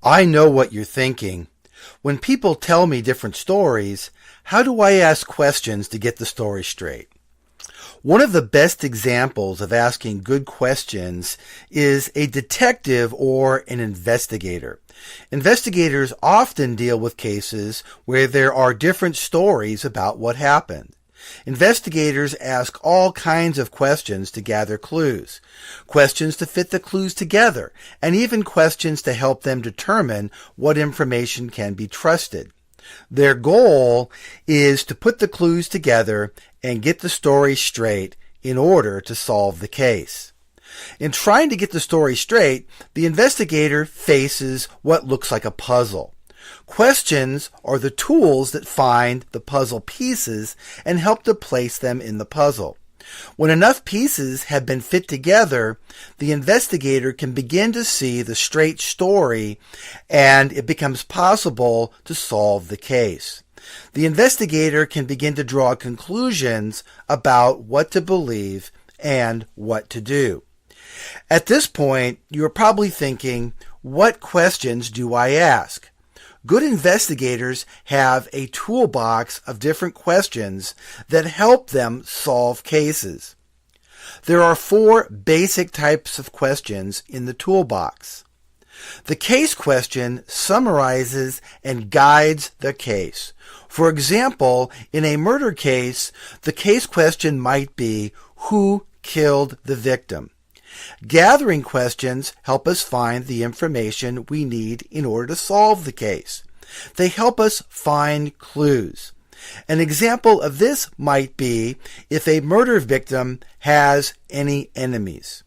I know what you're thinking. When people tell me different stories, how do I ask questions to get the story straight? One of the best examples of asking good questions is a detective or an investigator. Investigators often deal with cases where there are different stories about what happened. Investigators ask all kinds of questions to gather clues, questions to fit the clues together, and even questions to help them determine what information can be trusted. Their goal is to put the clues together and get the story straight in order to solve the case. In trying to get the story straight, the investigator faces what looks like a puzzle. Questions are the tools that find the puzzle pieces and help to place them in the puzzle. When enough pieces have been fit together, the investigator can begin to see the straight story, and it becomes possible to solve the case. The investigator can begin to draw conclusions about what to believe and what to do. At this point, you are probably thinking, what questions do I ask? Good investigators have a toolbox of different questions that help them solve cases. There are 4 basic types of questions in the toolbox. The case question summarizes and guides the case. For example, in a murder case, the case question might be, who killed the victim? Gathering questions help us find the information we need in order to solve the case. They help us find clues. An example of this might be if a murder victim has any enemies.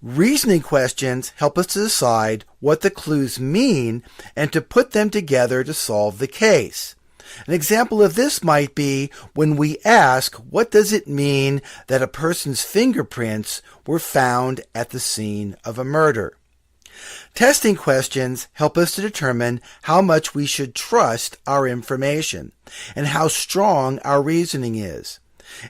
Reasoning questions help us to decide what the clues mean and to put them together to solve the case. An example of this might be when we ask, what does it mean that a person's fingerprints were found at the scene of a murder? Testing questions help us to determine how much we should trust our information and how strong our reasoning is.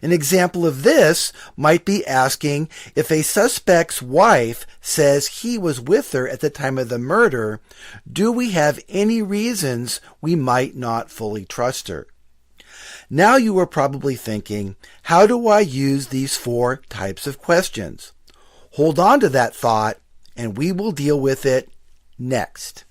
An example of this might be asking if a suspect's wife says he was with her at the time of the murder, do we have any reasons we might not fully trust her? Now you are probably thinking, how do I use these 4 types of questions? Hold on to that thought, and we will deal with it next.